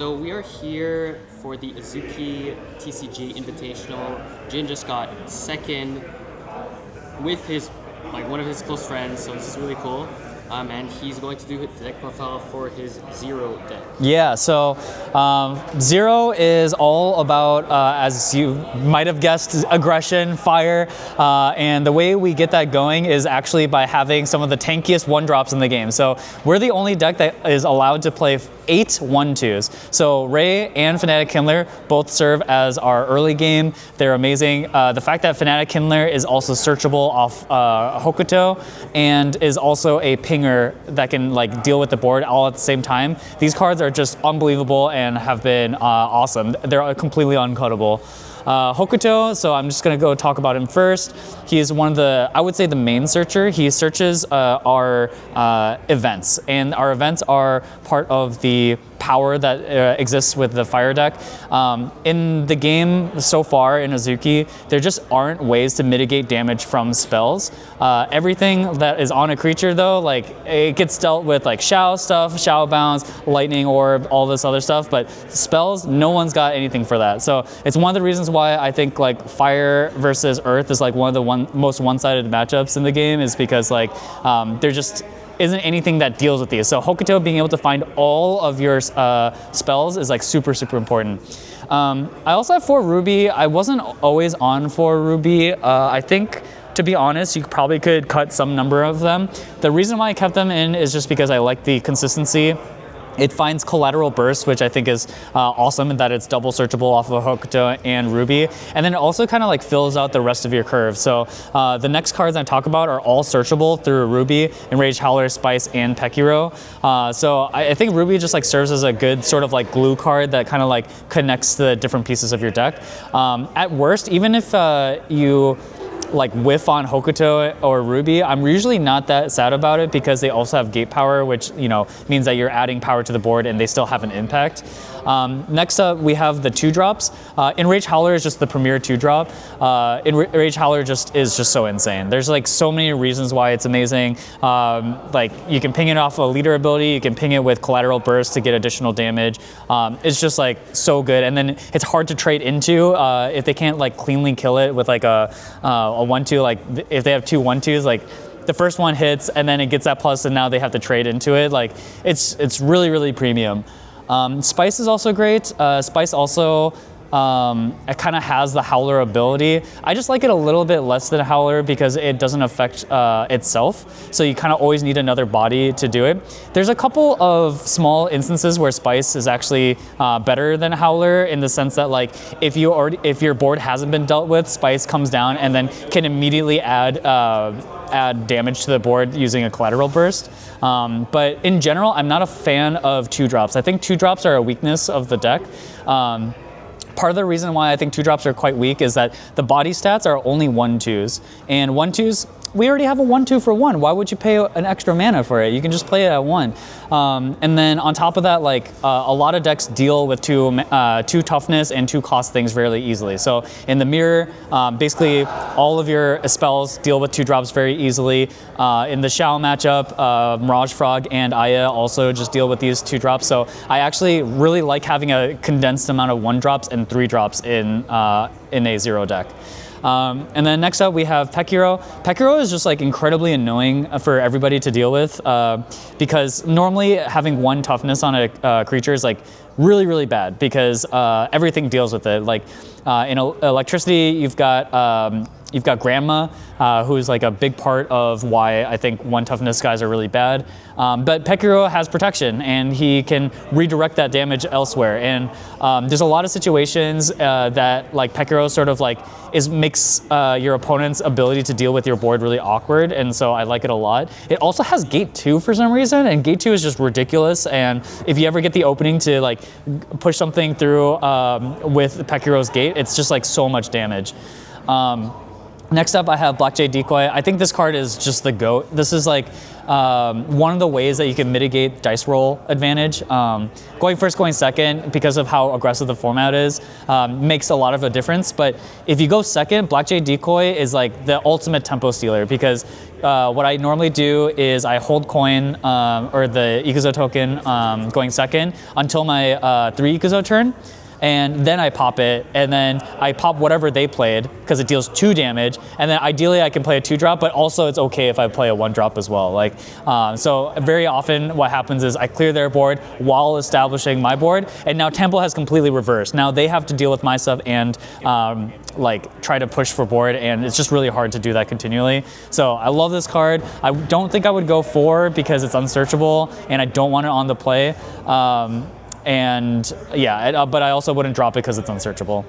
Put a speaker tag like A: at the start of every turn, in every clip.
A: So we are here for the Azuki TCG Invitational. Jin just got second with one of his close friends, so this is really cool. And he's going to do the deck profile for his Zero deck.
B: Yeah, so Zero is all about, as you might have guessed, aggression, fire, and the way we get that going is actually by having some of the tankiest 1-drops in the game. So we're the only deck that is allowed to play 8 1/2s. So Ray and Fnatic Kindler both serve as our early game. They're amazing. The fact that Fnatic Kindler is also searchable off Hokuto and is also a pinger that can deal with the board all at the same time. These cards are just unbelievable and have been awesome. They're completely uncuttable. Hokuto, so I'm just going to go talk about him first. He is one of the, I would say, the main searcher. He searches our events, and our events are part of the power that exists with the fire deck. In the game so far in Azuki, there just aren't ways to mitigate damage from spells. Everything that is on a creature though, it gets dealt with Shao stuff, Shao bounce, lightning orb, all this other stuff, but spells, no one's got anything for that. So it's one of the reasons why I think fire versus earth is one of the most one-sided matchups in the game, is because there just isn't anything that deals with these. So Hokuto being able to find all of your spells is super, super important. I also have 4 Ruby. I wasn't always on 4 Ruby. I think, to be honest, you probably could cut some number of them. The reason why I kept them in is just because I like the consistency. It finds collateral burst, which I think is awesome in that it's double searchable off of Hokuto and Ruby. And then it also kind of fills out the rest of your curve. So the next cards I talk about are all searchable through Ruby, Enraged Howler, Spice, and Pekiro. So I think Ruby just serves as a good sort of glue card that kind of connects the different pieces of your deck. At worst, even if you whiff on Hokuto or Ruby, I'm usually not that sad about it because they also have gate power, which means that you're adding power to the board and they still have an impact. Next up, we have the 2-drops. Enraged Howler is just the premier 2-drop. Enraged Howler is just so insane. There's so many reasons why it's amazing. You can ping it off a leader ability, you can ping it with collateral burst to get additional damage. It's just so good, and then it's hard to trade into if they can't cleanly kill it with a 1/2. If they have 2 1/2s, the first one hits and then it gets that plus, and now they have to trade into it. It's really, really premium. Spice is also great. Spice also it kind of has the Howler ability. I just like it a little bit less than Howler because it doesn't affect itself. So you kind of always need another body to do it. There's a couple of small instances where Spice is actually better than Howler, in the sense that if your board hasn't been dealt with, Spice comes down and then can immediately add damage to the board using a collateral burst. But in general, I'm not a fan of 2-drops. I think 2-drops are a weakness of the deck. Part of the reason why I think 2-drops are quite weak is that the body stats are only 1/2s. And 1/2s, we already have a 1/2 for 1. Why would you pay an extra mana for it? You can just play it at 1. And then on top of that, a lot of decks deal with 2 toughness and 2 cost things fairly easily. So in the mirror, basically all of your spells deal with 2-drops very easily. In the Shao matchup, Mirage Frog and Aya also just deal with these 2-drops. So I actually really like having a condensed amount of 1-drops and 3-drops in a 0 deck. And then next up we have Pekiro. Pekiro is just incredibly annoying for everybody to deal with because normally having 1 toughness on a creature is really, really bad because everything deals with it. In electricity, you've got Grandma, who's a big part of why I think 1 toughness guys are really bad. But Pekiro has protection, and he can redirect that damage elsewhere. And there's a lot of situations that Pekiro sort of makes your opponent's ability to deal with your board really awkward, and so I like it a lot. It also has Gate 2 for some reason, and Gate 2 is just ridiculous. And if you ever get the opening to push something through with Pekiro's Gate, it's just so much damage. Next up, I have Black Jade Decoy. I think this card is just the GOAT. This is one of the ways that you can mitigate dice roll advantage. Going first, going second, because of how aggressive the format is, makes a lot of a difference. But if you go second, Blackjay Decoy is like the ultimate tempo stealer, because what I normally do is I hold coin or the Ikuzo token going second until my 3 Ikuzo turn. And then I pop it, and then I pop whatever they played because it deals 2 damage. And then ideally I can play a 2-drop, but also it's okay if I play a 1-drop as well. Like, so very often what happens is I clear their board while establishing my board, and now tempo has completely reversed. Now they have to deal with my stuff and like try to push for board, and it's just really hard to do that continually. So I love this card. I don't think I would go 4 because it's unsearchable, and I don't want it on the play. And yeah, but I also wouldn't drop it because it's unsearchable.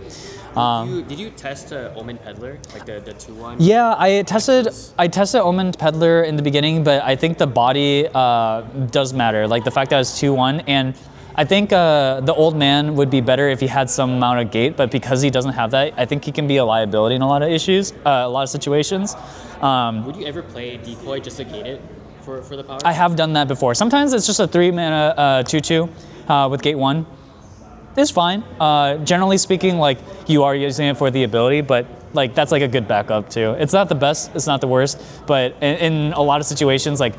A: Did you test Omen Peddler, like the 2-1?
B: Yeah, I tested Omen Peddler in the beginning, but I think the body does matter. Like the fact that it's 2-1, and I think the old man would be better if he had some amount of gate, but because he doesn't have that, I think he can be a liability in a lot of issues, a lot of situations.
A: Would you ever play Decoy just to gate it for the power?
B: I have done that before. Sometimes it's just a 3-mana 2/2. With gate 1, it's fine. Generally speaking, like you are using it for the ability, but like that's like a good backup too. It's not the best, it's not the worst, but in a lot of situations, like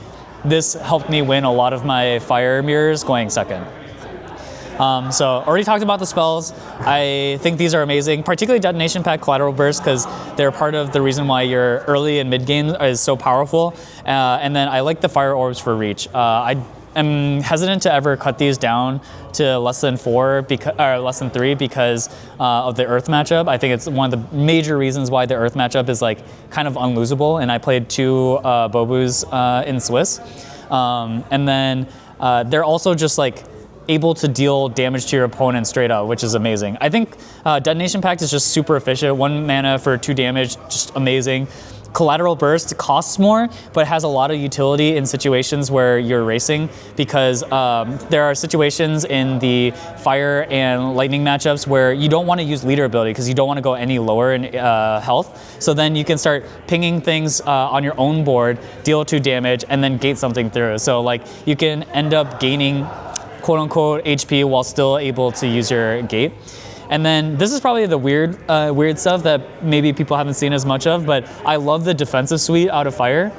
B: this helped me win a lot of my fire mirrors going second. So already talked about the spells. I think these are amazing, particularly Detonation Pact Collateral Burst, because they're part of the reason why your early and mid game is so powerful. And then I like the fire orbs for reach. I'm hesitant to ever cut these down to less than 4 or less than 3 because of the Earth matchup. I think it's one of the major reasons why the Earth matchup is like kind of unlosable. And I played 2 Bobus in Swiss, and then they're also just like able to deal damage to your opponent straight up, which is amazing. I think Detonation Pact is just super efficient. 1 mana for 2 damage, just amazing. Collateral Burst costs more, but has a lot of utility in situations where you're racing, because there are situations in the fire and lightning matchups where you don't want to use leader ability because you don't want to go any lower in health. So then you can start pinging things on your own board, deal 2 damage, and then gate something through. So like you can end up gaining quote unquote HP while still able to use your gate. And then this is probably the weird stuff that maybe people haven't seen as much of, but I love the defensive suite out of Fire.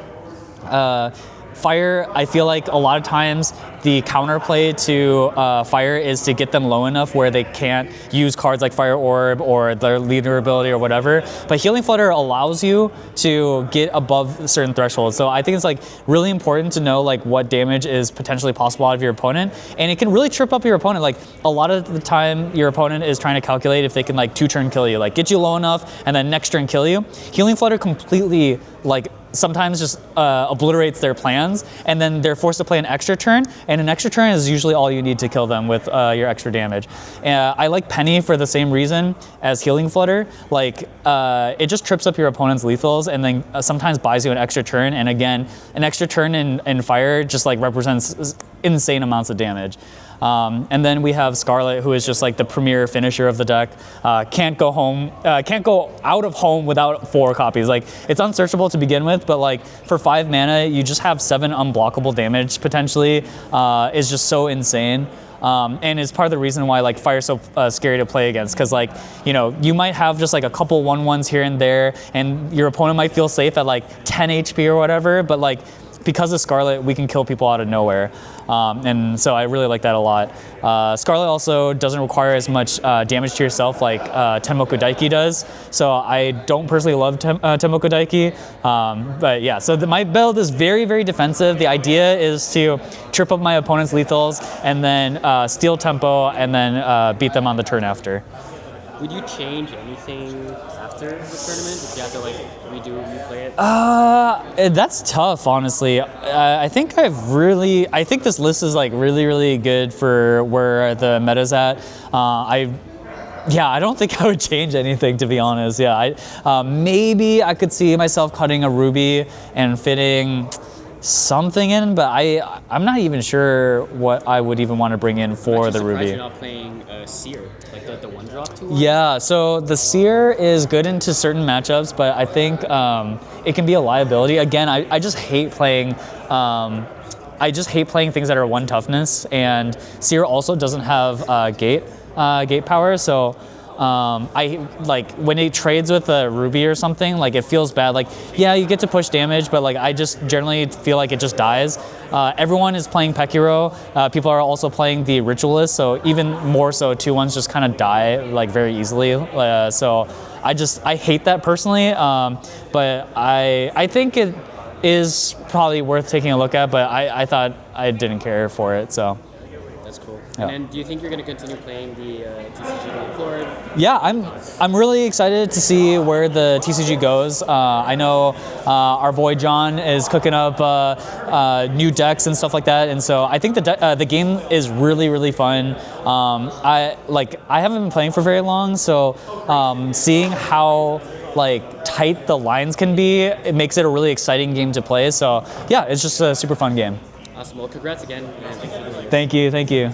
B: Fire, I feel like a lot of times the counterplay to Fire is to get them low enough where they can't use cards like Fire Orb or their leader ability or whatever. But Healing Flutter allows you to get above certain thresholds. So I think it's like really important to know like what damage is potentially possible out of your opponent. And it can really trip up your opponent. Like a lot of the time your opponent is trying to calculate if they can like 2-turn kill you, like get you low enough and then next turn kill you. Healing Flutter completely like sometimes just obliterates their plans, and then they're forced to play an extra turn, and an extra turn is usually all you need to kill them with your extra damage. I like Penny for the same reason as Healing Flutter. Like it just trips up your opponent's lethals, and then sometimes buys you an extra turn, and again, an extra turn in Fire just like represents insane amounts of damage. And then we have Scarlet, who is just like the premier finisher of the deck. Can't go out of home without 4 copies. Like it's unsearchable to begin with, but like for 5 mana, you just have 7 unblockable damage potentially. Is just so insane. And it's part of the reason why like Fire's so scary to play against, because like, you know, you might have just like a couple 1/1s here and there, and your opponent might feel safe at like 10 HP or whatever, but like because of Scarlet, we can kill people out of nowhere. And so I really like that a lot. Scarlet also doesn't require as much damage to yourself like Tenmoku Daiki does. So I don't personally love Tenmoku Daiki. But yeah, so my build is very, very defensive. The idea is to trip up my opponent's lethals and then steal tempo and then beat them on the turn after.
A: Would you change anything after the tournament if you have to like replay it?
B: That's tough, honestly. I think this list is like really, really good for where the meta's at. I don't think I would change anything, to be honest. Yeah, maybe I could see myself cutting a Ruby and fitting something in, but I'm not even sure what I would even want to bring in for the Ruby.
A: You're not playing Seer, like the 1-drop 2-1?
B: Yeah, so the Seer is good into certain matchups, but I think it can be a liability. Again, I just hate playing. I just hate playing things that are 1 toughness, and Seer also doesn't have gate power, so. I like when it trades with a Ruby or something, like it feels bad. Like, yeah, you get to push damage, but like I just generally feel like it just dies. Everyone is playing Pekiro. People are also playing the Ritualist, so even more so, 2-1s just kind of die like very easily. So I hate that personally. But I think it is probably worth taking a look at. But I thought I didn't care for it, so.
A: That's cool.
B: Yeah.
A: And then do you think you're going to continue playing the TCG going forward?
B: Yeah, I'm really excited to see where the TCG goes. I know our boy John is cooking up new decks and stuff like that, and so I think the game is really fun. I haven't been playing for very long, so seeing how like tight the lines can be, it makes it a really exciting game to play. So yeah, it's just a super fun game.
A: Awesome. Well, congrats again. And
B: Thank you.